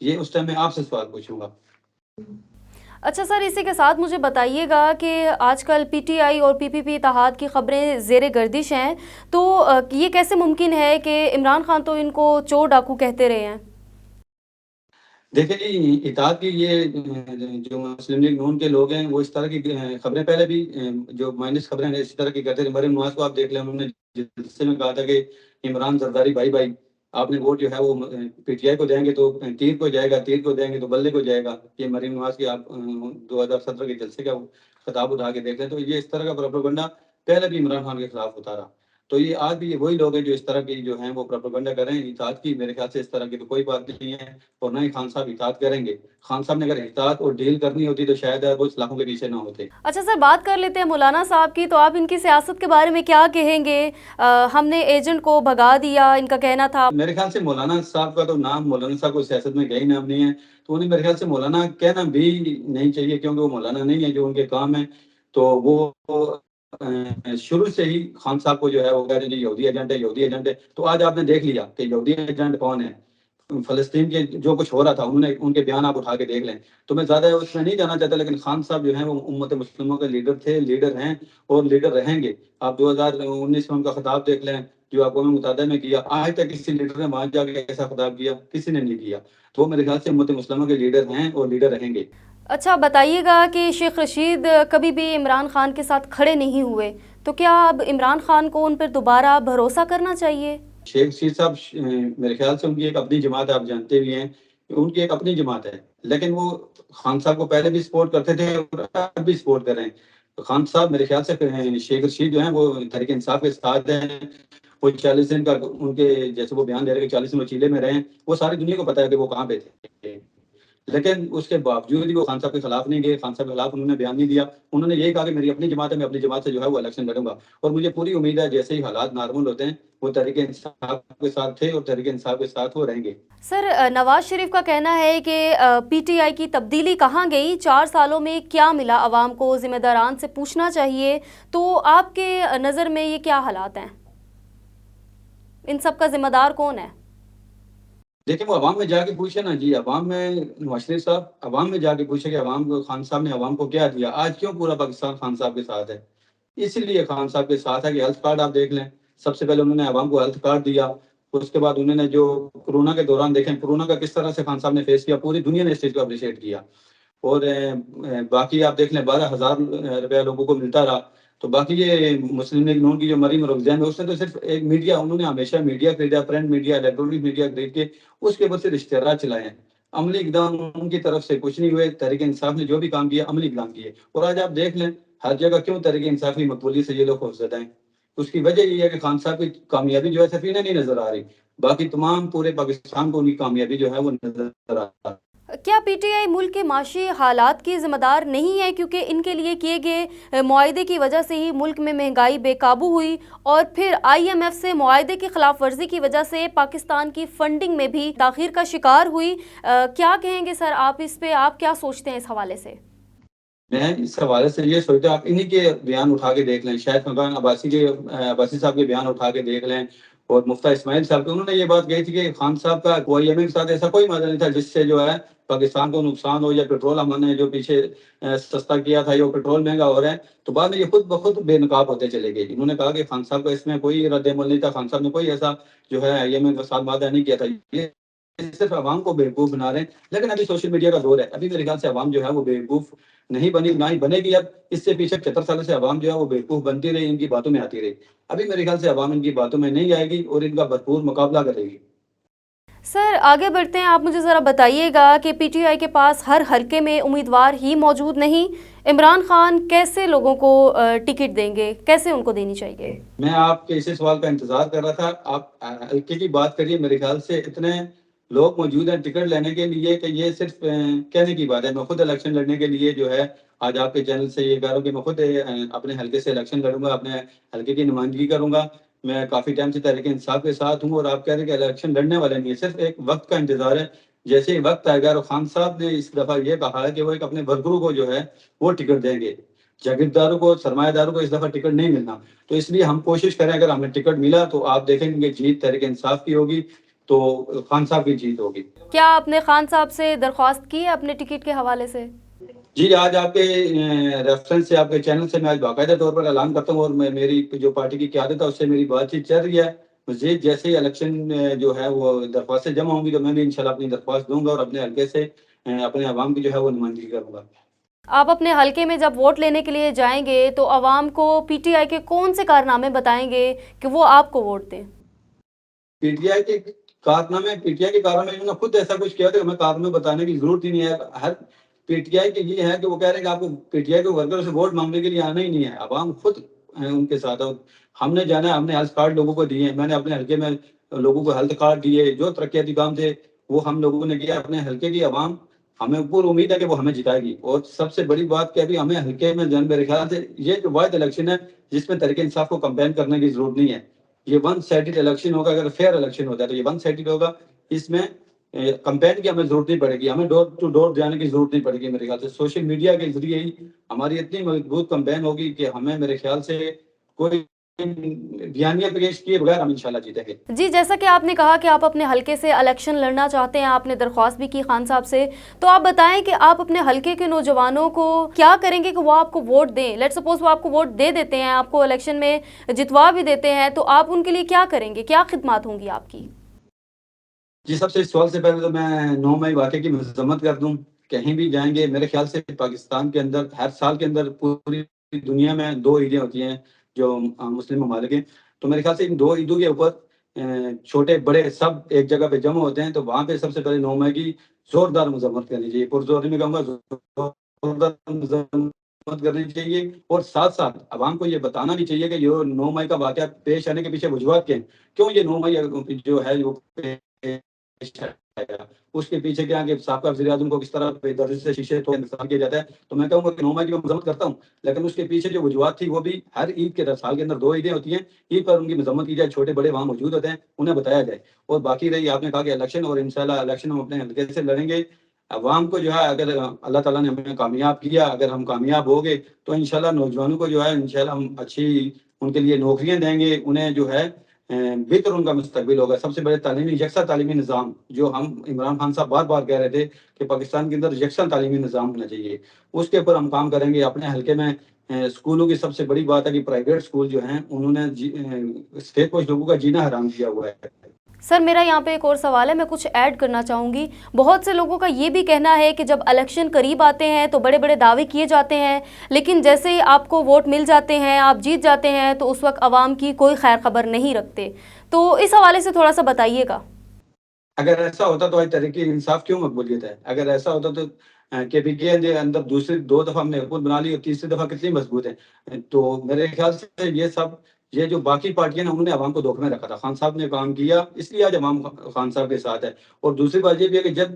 یہ اس ٹائم میں آپ سے سوال پوچھوں گا. اچھا سر، اسی کے ساتھ مجھے بتائیے گا کہ آج کل پی ٹی آئی اور پی پی پی اتحاد کی خبریں زیر گردش ہیں، تو یہ کیسے ممکن ہے کہ عمران خان تو ان کو چور ڈاکو کہتے رہے ہیں؟ دیکھیں جی، اتحاد کی یہ جو مسلم لیگ نون کے لوگ ہیں وہ اس طرح کی خبریں پہلے بھی جو مائنس خبریں ہیں اسی طرح کی کرتے تھے. مریم نواز کو آپ دیکھ لیں، انہوں نے جلسے میں کہا تھا کہ عمران زرداری بھائی بھائی آپ نے ووٹ جو ہے وہ پی ٹی آئی کو دیں گے تو تیر کو جائے گا، تیر کو دیں گے تو بلے کو جائے گا. یہ مریم نواز کی آپ 2017 کے جلسے کا خطاب اٹھا کے دیکھ لیں تو یہ اس طرح کا پروپیگنڈا پہلے بھی عمران خان کے خلاف ہوتا رہا. تو یہ آج بھی وہی لوگ ہیں جو اس طرح کی جو ہیں وہ پروپیگنڈا کر رہے ہیں. اتحاد کی میرے خیال سے اس طرح کی تو کوئی بات نہیں ہے، اور نہ ہی خان صاحب اتحاد کریں گے. خان صاحب نے اگر اتحاد اور ڈیل کرنی ہوتی تو شاید وہ اسلاموں کے پیچھے نہ ہوتے. اچھا سر، بات کر لیتے ہیں مولانا صاحب کی، تو آپ ان کی سیاست کے بارے میں کیا کہیں گے؟ ہم نے ایجنٹ کو بھگا دیا، ان کا کہنا تھا. میرے خیال سے مولانا صاحب کا تو نام، مولانا صاحب کو سیاست میں کہیں نام نہیں ہے، تو انہیں میرے خیال سے مولانا کہنا بھی نہیں چاہیے، کیونکہ وہ مولانا نہیں ہے. جو ان کے کام ہے تو وہ شروع سے ہی خان صاحب کو جو ہے وہ کہہ رہے ہیں یہودی ایجنٹ ہے، یہودی ایجنٹ ہے. تو آج آپ نے دیکھ لیا کہ یہودی ایجنٹ کون ہے. فلسطین کے جو کچھ ہو رہا تھا ان کے بیان آپ اٹھا کے دیکھ لیں. تو میں زیادہ اس میں نہیں جانا چاہتا، لیکن خان صاحب جو ہیں وہ امت مسلموں کے لیڈر تھے، لیڈر ہیں اور لیڈر رہیں گے. آپ 2019 میں ان کا خطاب دیکھ لیں جو اقوام متحدہ میں کیا. آج تک کسی لیڈر نے وہاں جا کے ایسا خطاب کیا؟ کسی نے نہیں کیا. تو وہ میرے خیال سے امت مسلموں کے لیڈر ہیں اور لیڈر رہیں گے. اچھا بتائیے گا کہ شیخ رشید کبھی بھی عمران خان کے ساتھ کھڑے نہیں ہوئے، تو کیا اب عمران خان کو ان پر دوبارہ بھروسہ کرنا چاہیے؟ شیخ رشید صاحب میرے خیال سے ان کی ایک اپنی جماعت ہے، آپ جانتے بھی ہیں ان کی ایک اپنی جماعت ہے، لیکن وہ خان صاحب کو پہلے بھی سپورٹ کرتے تھے اور اب بھی سپورٹ کر رہے ہیں. خان صاحب میرے خیال سے شیخ رشید جو ہیں وہ تحریک انصاف کے ساتھ ہیں. وہ 40 دن کا ان کے جیسے وہ بیان دے رہے کہ 40 دن وہ چیلے میں رہے ہیں، وہ ساری دنیا کو پتا ہے کہ وہ کہاں پہ تھے، لیکن اس کے باوجود وہ خان صاحب کے خلاف نہیں گئے. خان صاحب کے خلاف انہوں نے بیان نہیں دیا. انہوں نے یہی کہا کہ میری اپنی جماعت ہے، میں اپنی جماعت سے جو ہے وہ الیکشن لڑوں گا. اور مجھے پوری امید ہے جیسے ہی حالات نارمل ہوتے ہیں وہ تحریک انصاف کے ساتھ تھے اور تحریک انصاف کے ساتھ وہ رہیں گے. سر، نواز شریف کا کہنا ہے کہ پی ٹی آئی کی تبدیلی کہاں گئی، 4 سالوں میں کیا ملا عوام کو، ذمہ داران سے پوچھنا چاہیے. تو آپ کے نظر میں یہ کیا حالات ہیں؟ ان سب کا ذمہ دار کون ہے؟ دیکھیں وہ عوام میں جا کے پوچھے نا جی. عوام میں نواز شریف صاحب عوام میں جا کے پوچھے کہ عوام کو خان صاحب نے عوام کو کیا دیا. آج کیوں پورا پاکستان خان صاحب کے ساتھ ہے؟ اسی لیے خان صاحب کے ساتھ ہے کہ ہیلتھ کارڈ آپ دیکھ لیں. سب سے پہلے انہوں نے عوام کو ہیلتھ کارڈ دیا. اس کے بعد انہوں نے جو کورونا کے دوران دیکھیں کورونا کا کس طرح سے خان صاحب نے فیس کیا، پوری دنیا نے اس چیز کو اپریشیٹ کیا. اور باقی آپ دیکھ لیں 12,000 روپیہ لوگوں کو ملتا رہا. تو باقی یہ مسلم لیگ نون کی جو مریم رمضان ہے اس نے تو صرف ایک میڈیا، انہوں نے ہمیشہ میڈیا خریدا، پرنٹ میڈیا، الیکٹرانک میڈیا خرید کے اس کے اوپر سے اشتہارات چلائے ہیں. عملی اقدام ان کی طرف سے کچھ نہیں ہوئے. تحریک انصاف نے جو بھی کام کیا عملی اقدام کیے. اور آج آپ دیکھ لیں ہر جگہ کیوں تحریک انصاف کی مقبولیت سے یہ لوگ خوفزدہ ہیں. اس کی وجہ یہ ہے کہ خان صاحب کی کامیابی جو ہے صرف انہیں نہیں نظر آ رہی، باقی تمام پورے پاکستان کو ان کی کامیابی جو ہے وہ نظر آ رہی. کیا پی ٹی آئی ملک کے معاشی حالات کی ذمہ دار نہیں ہے، کیونکہ ان کے لیے کیے گئے معاہدے کی وجہ سے ہی ملک میں مہنگائی بے قابو ہوئی، اور پھر آئی ایم ایف سے معاہدے کی خلاف ورزی کی وجہ سے پاکستان کی فنڈنگ میں بھی تاخیر کا شکار ہوئی. کیا کہیں گے سر آپ اس پہ، آپ کیا سوچتے ہیں اس حوالے سے؟ میں اس حوالے سے یہ سوچتا ہوں آپ انہی کے بیان اٹھا کے دیکھ لیں، شاید مکان عباسی صاحب کے بیان اٹھا کے دیکھ لیں اور مفتیٰ اسماعیل صاحب کے. انہوں نے یہ بات کہی تھی کہ خان صاحب کا کوئی ایم کے ساتھ ایسا کوئی معاہدہ نہیں تھا جس سے جو ہے پاکستان کو نقصان ہو، یا پیٹرول ہم نے جو پیچھے سستا کیا تھا یا پیٹرول مہنگا ہو رہا ہے. تو بعد میں یہ خود بخود بے نقاب ہوتے چلے گئے. انہوں نے کہا کہ خان صاحب کا اس میں کوئی رد عمل نہیں تھا، خان صاحب نے کوئی ایسا جو ہے آئی ایم کے ساتھ معاہدہ نہیں کیا تھا. یہ صرف عوام کو بیوقوف بنا رہے ہیں. لیکن ابھی سوشل میڈیا کا دور ہے، ابھی میرے خیال سے عوام جو ہے وہ بیوقوف نہیں بنی، نہ ہی بنے گی. اب اس سے پیچھے 70 سال سے عوام جو ہے وہ بیوقوف بنتی رہی، ان کی باتوں میں آتی رہی. ابھی میرے خیال سے عوام ان کی باتوں میں نہیں آئے گی اور ان کا بھرپور مقابلہ کرے گی. سر آگے بڑھتے ہیں، آپ مجھے ذرا بتائیے گا کہ پی ٹی آئی کے پاس ہر حلقے میں امیدوار ہی موجود نہیں. عمران خان کیسے لوگوں کو ٹکٹ دیں گے، کیسے ان کو دینی چاہیے؟ میں آپ کے اسی سوال کا انتظار کر رہا تھا. آپ حلقے کی بات کریے، میرے خیال سے اتنے لوگ موجود ہیں ٹکٹ لینے کے لیے کہ یہ صرف کہنے کی بات ہے. میں خود الیکشن لڑنے کے لیے جو ہے آج آپ کے چینل سے یہ کہہ رہا ہوں کہ میں خود اپنے حلقے سے الیکشن لڑوں گا، اپنے حلقے کی نمائندگی کروں گا. میں کافی ٹائم سے تحریک انصاف کے ساتھ ہوں، اور آپ کہہ رہے ہیں کہ الیکشن لڑنے والے نہیں ہے، صرف ایک وقت کا انتظار ہے. جیسے ہی وقت آئے گا، اور خان صاحب نے اس دفعہ یہ کہا ہے کہ وہ ایک اپنے ورکروں کو جو ہے وہ ٹکٹ دیں گے، جاگیرداروں کو، سرمایہ داروں کو اس دفعہ ٹکٹ نہیں ملنا. تو اس لیے ہم کوشش کریں، اگر ہمیں ٹکٹ ملا تو آپ دیکھیں گے کہ جیت تحریک انصاف کی ہوگی. تو خان صاحب کی جیت ہوگی۔ کیا آپ نے خان صاحب سے درخواست کی ہے اپنے ٹکٹ کے حوالے سے؟ جی، آج آپ کے ریفرنس سے، آپ کے چینل سے میں آج باقاعدہ طور پر اعلان کرتا ہوں، اور میری جو پارٹی کی قیادت ہے اس سے میری بات چیت چل رہی ہے۔ مزید جیسے ہی الیکشن جو ہے وہ درخواستیں جمع ہوں گی تو میں بھی انشاءاللہ اپنی درخواست دوں گا اور اپنے حلقے سے اپنے عوام کی جو ہے وہ نمائندگی کروں گا۔ آپ اپنے حلقے میں جب ووٹ لینے کے لیے جائیں گے تو عوام کو پی ٹی آئی کے کون سے کارنامے بتائیں گے کہ وہ آپ کو ووٹ دیں؟ پی ٹی آئی کے کارنامے، پی ٹی آئی کے کارنامے انہوں نے خود ایسا کچھ کیا کہ ہمیں کارنامے بتانے کی ضرورت ہی نہیں ہے۔ ہر پی ٹی آئی کے یہ ہے کہ وہ کہہ رہے ہیں کہ آپ کو پی ٹی آئی کے ورکروں سے ووٹ مانگنے کے لیے آنا ہی نہیں ہے، عوام خود ان کے ساتھ ہے۔ ہم نے جانا ہے، ہم نے ہیلتھ کارڈ لوگوں کو دیے ہیں، میں نے اپنے حلقے میں لوگوں کو ہیلتھ کارڈ دیے، جو ترقیاتی کام تھے وہ ہم لوگوں نے کیا۔ اپنے حلقے کی عوام ہمیں پوری امید ہے کہ وہ ہمیں جتائے گی، اور سب سے بڑی بات کہ ابھی ہمیں حلقے میں میرے خیال سے یہ جو واحد الیکشن ہے جس میں تحریک انصاف کو کمپین کرنے کی ضرورت نہیں ہے۔ یہ ون سائیڈڈ الیکشن ہوگا، اگر فیئر الیکشن ہوتا ہے تو یہ ون سائیڈڈ ہوگا، اس میں کمپین کی ہمیں ضرورت نہیں پڑے گی، ہمیں ڈور ٹو ڈور جانے کی ضرورت نہیں پڑے گی۔ میرے خیال سے سوشل میڈیا کے ذریعے ہی ہماری اتنی مضبوط کمپین ہوگی کہ ہمیں میرے خیال سے کوئی بیانیہ پیش کیے بغیر ہم انشاءاللہ جیتیں گے۔ جی، جیسا کہ آپ نے کہا کہ آپ اپنے حلقے سے الیکشن لڑنا چاہتے ہیں، آپ نے درخواست بھی کی خان صاحب سے، تو آپ بتائیں کہ آپ اپنے حلقے کے نوجوانوں کو کیا کریں گے کہ وہ آپ کو ووٹ دیں؟ لیٹ سپوز وہ آپ کو ووٹ دے دیتے ہیں، آپ کو الیکشن میں جتوا بھی دیتے ہیں، تو آپ ان کے لیے کیا کریں گے؟ کیا خدمات ہوں گی آپ کی؟ جی، سب سے سوال سے پہلے تو میں 9 مئی واقعے کی مذمت کر دوں۔ کہیں بھی جائیں گے میرے خیال سے پاکستان کے اندر ہر سال کے اندر پوری دنیا میں 2 عیدیں ہوتی ہیں جو مسلم ممالک ہیں، تو میرے خیال سے ان 2 عیدوں کے اوپر چھوٹے بڑے سب ایک جگہ پہ جمع ہوتے ہیں، تو وہاں پہ سب سے پہلے 9 مئی کی زوردار مذمت کرنی چاہیے، پرزوری میں کہوں گا زوردار مذمت کرنی چاہیے، اور ساتھ ساتھ عوام کو یہ بتانا بھی چاہیے کہ یہ 9 مئی کا واقعہ پیش آنے کے پیچھے وجوہات کیا ہیں، کیوں یہ 9 مئی جو ہے وہ پیش آیا، اس کے پیچھے کیا کہ سابقہ وزیر اعظم کو کس طرح بے دردی سے شیشے تو انتقال کیا جاتا ہے۔ تو میں کہوں گا کہ 9 مئی کی میں مذمت کرتا ہوں، لیکن اس کے پیچھے جو وجوہات تھی وہ بھی ہر عید کے سال کے اندر 2 عیدیں ہوتی ہیں، عید پر ان کی مذمت کی جائے، چھوٹے بڑے وہاں موجود ہوتے ہیں، انہیں بتایا جائے۔ اور باقی رہی آپ نے کہا کہ الیکشن، اور انشاءاللہ الیکشن ہم اپنے حلقے سے لڑیں گے۔ عوام کو جو ہے اگر اللہ تعالیٰ نے ہمیں کامیاب کیا، اگر ہم کامیاب ہو گئے تو انشاءاللہ نوجوانوں کو جو ہے انشاءاللہ ہم اچھی ان کے لیے نوکریاں دیں گے، انہیں جو ہے بہتر ان کا مستقبل ہوگا۔ سب سے بڑے تعلیمی یکساں تعلیمی نظام جو ہم عمران خان صاحب بار بار کہہ رہے تھے کہ پاکستان کے اندر یکساں تعلیمی نظام ہونا چاہیے، اس کے اوپر ہم کام کریں گے۔ اپنے حلقے میں اسکولوں کی سب سے بڑی بات ہے کہ پرائیویٹ اسکول جو ہیں انہوں نے اسٹیٹ کچھ لوگوں کا جینا حرام کیا ہوا ہے۔ سر، میرا یہاں پہ ایک اور سوال ہے، میں کچھ ایڈ کرنا چاہوں گی۔ بہت سے لوگوں کا یہ بھی کہنا ہے کہ جب الیکشن قریب آتے ہیں تو بڑے بڑے دعوے کیے جاتے ہیں، لیکن جیسے ہی آپ کو ووٹ مل جاتے ہیں، آپ جیت جاتے ہیں، تو اس وقت عوام کی کوئی خیر خبر نہیں رکھتے۔ تو اس حوالے سے تھوڑا سا بتائیے گا۔ اگر ایسا ہوتا تو آج تحریک انصاف کیوں مقبولیت ہے؟ اگر ایسا ہوتا تو کے پی کے اندر دوسری 2 دفعہ ہم نے حکومت بنا لی اور تیسری دفعہ کتنی مضبوط ہے۔ تو میرے خیال سے یہ جو باقی پارٹیاں ہیں انہوں نے عوام کو دھوکے میں رکھا تھا، خان صاحب نے کام کیا اس لیے آج عوام خان صاحب کے ساتھ ہے۔ اور دوسری بات یہ بھی ہے کہ جب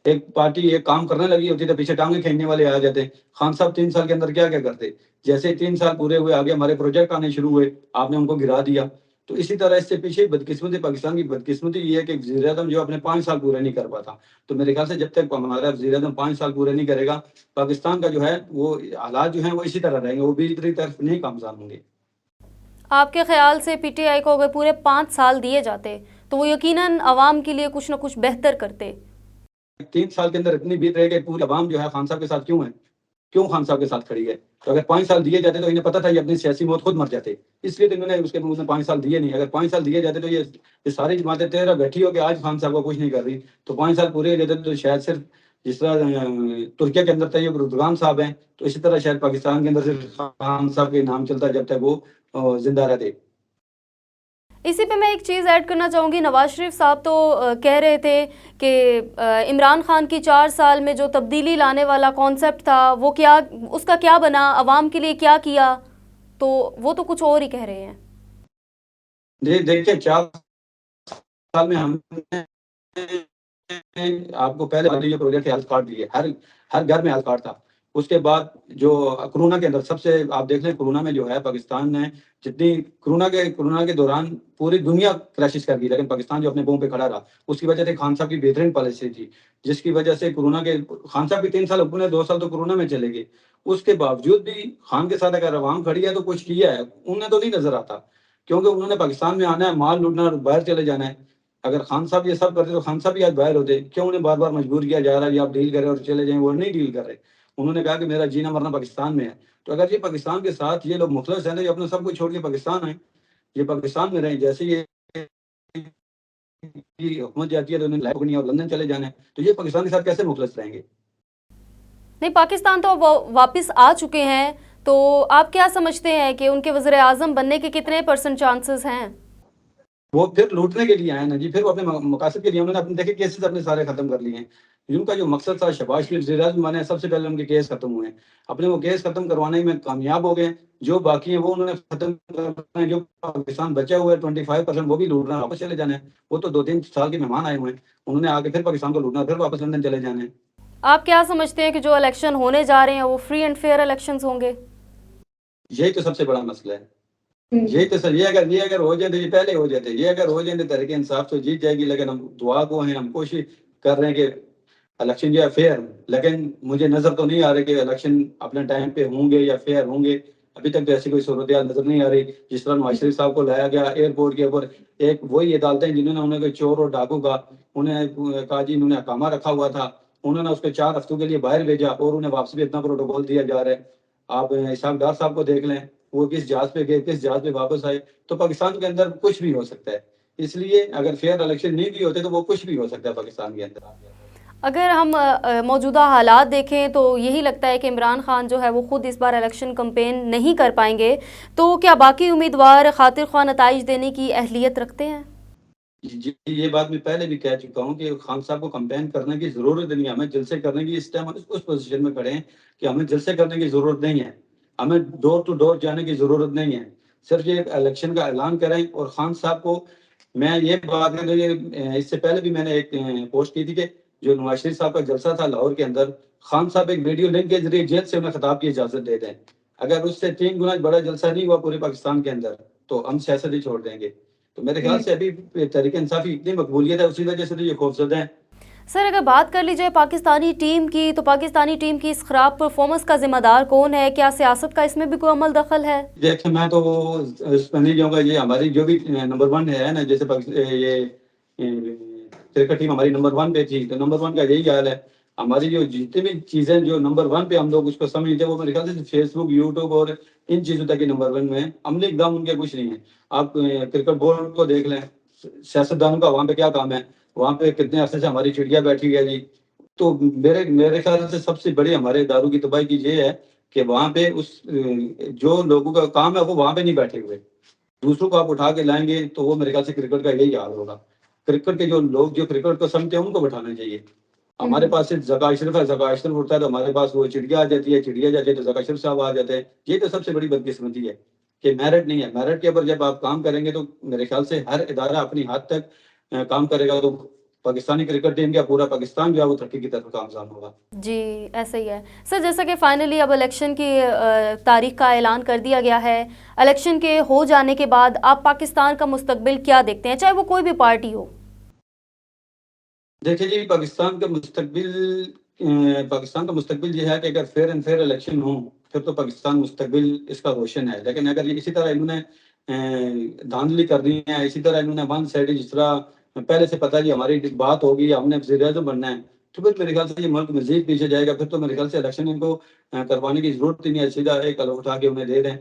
ایک پارٹی ایک کام کرنے لگی ہوتی تو پیچھے ٹانگیں کھینچنے والے آ جاتے ہیں۔ خان صاحب 3 سال کے اندر کیا کرتے، جیسے ہی 3 سال پورے ہوئے آگے ہمارے پروجیکٹ آنے شروع ہوئے، آپ نے ان کو گرا دیا۔ تو اسی طرح اس سے پیچھے بدقسمتی، پاکستان کی بدقسمتی یہ ہے کہ وزیر اعظم جو اپنے 5 سال پورے نہیں کر پاتا۔ تو میرے خیال سے جب تک ہمارا وزیر اعظم 5 سال پورے نہیں کرے گا، پاکستان کا جو ہے وہ حالات جو ہیں وہ اسی طرح رہیں گے، وہ بھی اتنی طرف نہیں کامزان ہوں گے۔ آپ کے خیال سے پی ٹی آئی کو اگر پورے 5 سال دیے جاتے تو وہ یقیناً عوام کے لیے کچھ نہ کچھ بہتر کرتے؟ 3 سال کے اندر اتنی بیت رہے کہ پوری عوام جو ہے خان صاحب کے ساتھ کیوں ہے، کیوں خان صاحب کے ساتھ کھڑی ہے؟ تو اگر 5 سال دیے جاتے تو انہیں پتا تھا یہ اپنی سیاسی موت خود مر جاتے، اس لیے تو انہوں نے اس کے منہ میں 5 سال دیے نہیں۔ اگر 5 سال دیے جاتے تو یہ ساری جماعتیں 13 بیٹھی ہو کہ آج خان صاحب کو کچھ نہیں کر رہی، تو 5 سال پورے ہو جاتے تو شاید صرف جس طرح ترکیہ کے اندر طیب اردگان صاحب ہیں، تو اسی طرح شاید پاکستان کے اندر صرف خان صاحب کے نام چلتا جب تک وہ زندہ رہتے۔ اسی پہ میں ایک چیز ایڈ کرنا چاہوں گی، نواز شریف صاحب تو کہہ رہے تھے کہ عمران خان کی 4 سال میں جو تبدیلی لانے والا کانسیپٹ تھا وہ کیا، اس کا کیا بنا، عوام کے لیے کیا کیا، تو وہ تو کچھ اور ہی کہہ رہے ہیں۔ دیکھیے 4 سال میں ہم نے آپ کو پہلے والے جو پروجیکٹ ہیلتھ کارڈ دیے، ہر گھر میں ہیلتھ کارڈ تھا۔ اس کے بعد جو کورونا کے اندر سب سے آپ دیکھ لیں، کورونا میں جو ہے پاکستان نے جتنی کورونا کے دوران پوری دنیا کرائسس کر گئی، لیکن پاکستان جو اپنے پاؤں پہ کھڑا رہا، اس کی وجہ سے خان صاحب کی بہترین پالیسی تھی، جس کی وجہ سے کورونا کے خان صاحب کی 3 سال حکومت، 2 سال تو کورونا میں چلے گئے۔ اس کے باوجود بھی خان کے ساتھ اگر عوام کھڑی ہے تو کچھ کیا ہے انہیں تو نہیں نظر آتا، کیونکہ انہوں نے پاکستان میں آنا ہے، مال لوٹنا اور باہر چلے جانا ہے۔ اگر خان صاحب یہ سب کرتے تو خان صاحب ہی آج باہر ہوتے. کیوں انہیں بار بار مجبور کیا جا رہا ہے یہ آپ ڈیل کریں اور چلے جائیں؟ وہ نہیں ڈیل کر رہے. انہوں نے کہا کہ میرا جینا مرنا پاکستان میں ہے. تو اگر یہ پاکستان کے ساتھ یہ لوگ مخلص ہیں تو یہ اپنا سب کچھ چھوڑ کے پاکستان آئیں, یہ پاکستان میں رہیں. جیسے یہ حکومت جاتی ہے تو انہیں لائف کرنی ہے اور لندن چلے جانا ہے, تو یہ پاکستان کے ساتھ کیسے مخلص رہیں گے؟ نہیں, پاکستان تو وہ واپس آ چکے ہیں, تو آپ کیا سمجھتے ہیں کہ ان کے وزیر اعظم بننے کے کتنے % چانسز ہیں؟ وہ پھر لوٹنے کے لیے آئے نا جی, پھر وہ اپنے مقاصد کے لیے انہوں نے اپنے دیکھے کیسز اپنے سارے ختم کر لیے ہیں. ان کا جو مقصد تھا شہباز شریف وزیر اعظم بنے, سب سے پہلے ان کے کیس ختم ہوئے ہیں. اپنے وہ کیس ختم کروانے میں کامیاب ہو گئے. جو باقی ہیں وہ انہوں نے ختم کرنا ہے. جو پاکستان بچا ہوا ہے 25% وہ بھی لوٹ رہا ہے, واپس چلے جانا ہے. وہ تو 2-3 سال کے مہمان آئے ہوئے ہیں, انہوں نے آگے پھر پاکستان کو لوٹنا ہے, پھر واپس لندن چلے جانا ہے. آپ کیا سمجھتے ہیں کہ جو الیکشن ہونے جا رہے ہیں وہ فری اینڈ فیئر الیکشنز ہوں گے؟ یہی تو سب سے بڑا مسئلہ ہے. یہی تو سر, یہ اگر ہو جائے تو یہ پہلے ہو جاتے. یہ اگر ہو جائیں تو تحریک انصاف تو جیت جائے گی. لیکن ہم دعا کو ہیں, ہم کوشش کر رہے ہیں کہ الیکشن جو ہے فیئر, لیکن مجھے نظر تو نہیں آ رہی کہ الیکشن اپنے ٹائم پہ ہوں گے یا فیئر ہوں گے. ابھی تک تو ایسی کوئی صورتحال نظر نہیں آ رہی. جس طرح نواز شریف صاحب کو لایا گیا ایئرپورٹ کے اوپر, ایک وہی عدالتیں جنہوں نے انہیں کوئی چور اور ڈاکو کا انہیں کہا جی انہوں نے اقامہ رکھا ہوا تھا, انہوں نے اس کو 4 ہفتوں کے لیے باہر بھیجا اور انہیں واپس بھی اتنا پروٹوکول دیا جا رہا ہے. آپ اسحاق ڈار صاحب کو دیکھ لیں, وہ کس جہاز پہ گئے, کس جہاز پہ واپس آئے. تو پاکستان کے اندر کچھ بھی ہو سکتا ہے. اس لیے اگر فیئر الیکشن نہیں بھی ہوتے تو وہ کچھ بھی ہو سکتا ہے پاکستان کے اندر. اگر ہم موجودہ حالات دیکھیں تو یہی لگتا ہے کہ عمران خان جو ہے وہ خود اس بار الیکشن کمپین نہیں کر پائیں گے, تو کیا باقی امیدوار خاطر خواہ نتائج دینے کی اہلیت رکھتے ہیں؟ جی, یہ بات میں پہلے بھی کہہ چکا ہوں کہ خان صاحب کو کمپین کرنے کی ضرورت نہیں ہے. ہمیں جلسے کرنے کی, اس ٹائم اس پوزیشن میں کھڑے ہیں کہ ہمیں جلسے کرنے کی ضرورت نہیں ہے. ہمیں ڈور ٹو ڈور جانے کی ضرورت نہیں ہے. صرف یہ الیکشن کا اعلان کریں. اور خان صاحب کو میں یہ بات کروں, اس سے پہلے بھی میں نے ایک پوسٹ کی تھی کہ جو نواز شریف صاحب کا جلسہ تھا لاہور کے اندر, خان صاحب ایک ویڈیو لنک کے ذریعے جیل سے انہیں خطاب کی اجازت دے دیں. اگر اس سے 3 گنا بڑا جلسہ نہیں ہوا پورے پاکستان کے اندر تو ہم سیاست ہی چھوڑ دیں گے. تو میرے خیال سے ابھی تحریک انصافی اتنی مقبولیت ہے, اسی وجہ سے تو یہ خوفزدہ ہیں. سر, اگر بات کر لی جائے پاکستانی ٹیم کی, تو پاکستانی ٹیم کی اس خراب پرفارمنس کا ذمہ دار کون ہے؟ کیا سیاست کا اس میں بھی کوئی عمل دخل ہے؟ دیکھیں, میں تو اس پہ نہیں جاؤں گا. یہ ہماری جو بھی نمبر 1 ہے نا, جیسے یہ کرکٹ ٹیم ہماری نمبر 1 پہ تھی, تو نمبر 1 کا یہی حال ہے. ہماری جو جتنی بھی چیزیں جو نمبر 1 پہ ہم لوگ اس کو سمجھتے ہیں, وہ میرے خیال سے فیس بک, یوٹیوب اور ان چیزوں تک ہی نمبر 1 میں ہے. عملی اقدام ان کے کچھ نہیں ہے. آپ کرکٹ بورڈ کو دیکھ لیں, سیاستدانوں کا وہاں پہ کیا کام ہے؟ وہاں پہ کتنے عرصے سے ہماری چڑیا بیٹھی ہے جی. تو میرے خیال سے سب سے بڑی ہمارے اداروں کی تباہی کی یہ ہے کہ وہاں پہ جو لوگوں کا کام ہے وہ وہاں پہ نہیں بیٹھے ہوئے. دوسروں کو آپ اٹھا کے لائیں گے تو وہ میرے خیال سے کرکٹ کا یہی حال ہوگا. کرکٹ کے جو لوگ جو کرکٹ کو سمجھتے ہیں ان کو بٹھانا چاہیے. ہمارے پاس صرف ذکا اشرف ہے, ذکا اشرف اٹھتا ہے تو ہمارے پاس وہ چڑیا آ جاتی ہے, چڑیا جاتی ہے تو ذکا اشرف صاحب آ جاتے ہیں. یہ تو سب سے بڑی بدقسمتی ہے کہ میرٹ نہیں ہے. میرٹ کے اوپر جب آپ کام کریں گے تو میرے خیال سے ہر ادارہ اپنی حد تک کام کرے گا, تو پاکستانی کرکٹ ٹیم کا پورا پاکستان جو ہے وہ ترقی کی طرف گامزن ہوگا. جی, ایسا ہی ہے سر. جیسا کہ فائنلی اب الیکشن کی تاریخ کا اعلان کر دیا گیا ہے, الیکشن کے ہو جانے کے بعد آپ پاکستان کا مستقبل کیا دیکھتے ہیں, چاہے وہ کوئی بھی پارٹی ہو؟ دیکھیں جی, پاکستان کا مستقبل یہ ہے کہ اگر فیئر اینڈ فیئر الیکشن ہوں پھر تو پاکستان مستقبل اس کا روشن ہے. لیکن اگر یہ اسی طرح انہوں نے دھاندلی کر دی ہے, اسی طرح انہوں نے ون سائڈ, جس طرح پہلے سے پتا جی ہماری بات ہوگی, ہم نے وزیر اعظم بننا ہے, تو پھر میرے خیال سے یہ ملک مزید پیچھے جائے گا. پھر تو میرے خیال سے الیکشن ان کو کروانے کی ضرورت ہی نہیں ہے. سیدھا ایک الگ اٹھا کے انہیں دے دیں,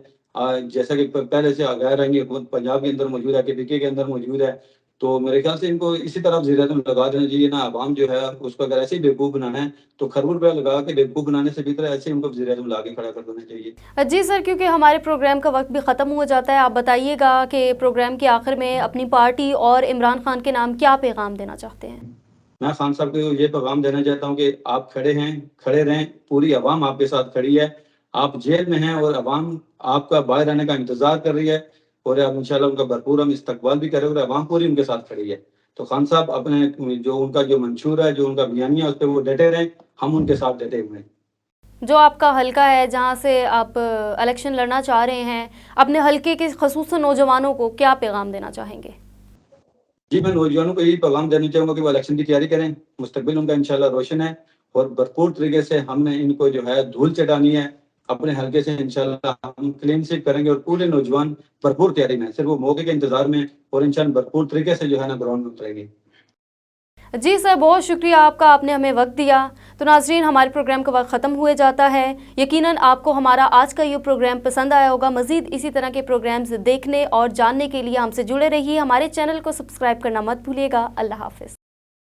جیسا کہ پہلے سے غیر رنگی حکومت پنجاب کے اندر موجود ہے, کے کے اندر موجود ہے. تو میرے خیال سے ان کو اسی طرح وزیر اعظم لگا دینا چاہیے نا. عوام جو ہے اس کو اگر ایسے ہی بیوقوف بنانا ہے تو کروڑ روپیہ لگا کے بیوقوف بنانے سے بھی ایسے ہی ان کو وزیر اعظم لا کے کھڑا کر دینا چاہیے. جی سر, کیونکہ ہمارے پروگرام کا وقت بھی ختم ہو جاتا ہے, آپ بتائیے گا کہ پروگرام کے آخر میں اپنی پارٹی اور عمران خان کے نام کیا پیغام دینا چاہتے ہیں؟ میں خان صاحب کو یہ پیغام دینا چاہتا ہوں کہ آپ کھڑے رہیں, پوری عوام آپ کے ساتھ کھڑی ہے. آپ جیل میں ہیں اور عوام آپ کا باہر آنے کا انتظار کر رہی ہے, اور انشاءاللہ ان کا بھرپور ہم استقبال بھی کریں, اور عوام پوری ان کے ساتھ کھڑی ہے. تو خان صاحب اپنے جو ان کا جو منشور ہے, جو ان کا بیانیہ ہے, اس پہ وہ ڈٹے رہیں, ہم ان کے ساتھ ڈٹے ہوئے ہیں. جو آپ کا حلقہ ہے جہاں سے آپ الیکشن لڑنا چاہ رہے ہیں, اپنے حلقے کے خصوصاً نوجوانوں کو کیا پیغام دینا چاہیں گے؟ جی, میں نوجوانوں کو یہی پیغام دینا چاہوں گا کہ وہ الیکشن کی تیاری کریں. مستقبل ان کا انشاءاللہ روشن ہے, اور بھرپور طریقے سے ہم نے ان کو جو ہے دھول چٹانی ہے. اپنے حلقے سے انشاءاللہ ہم کلین سویپ کریں گے, اور پورے نوجوان بھرپور تیاری میں, صرف وہ موقع کے انتظار میں, اور انشاءاللہ بھرپور طریقے سے جو ہے نا گراؤنڈ میں اتریں گے. جی سر، بہت شکریہ آپ کا، آپ نے ہمیں وقت دیا۔ تو ناظرین، ہمارے پروگرام کا وقت ختم ہوئے جاتا ہے۔ یقیناً آپ کو ہمارا آج کا یہ پروگرام پسند آیا ہوگا۔ مزید اسی طرح کے پروگرامز دیکھنے اور جاننے کے لیے ہم سے جڑے رہیے۔ ہمارے چینل کو سبسکرائب کرنا مت بھولیے گا۔ اللہ حافظ۔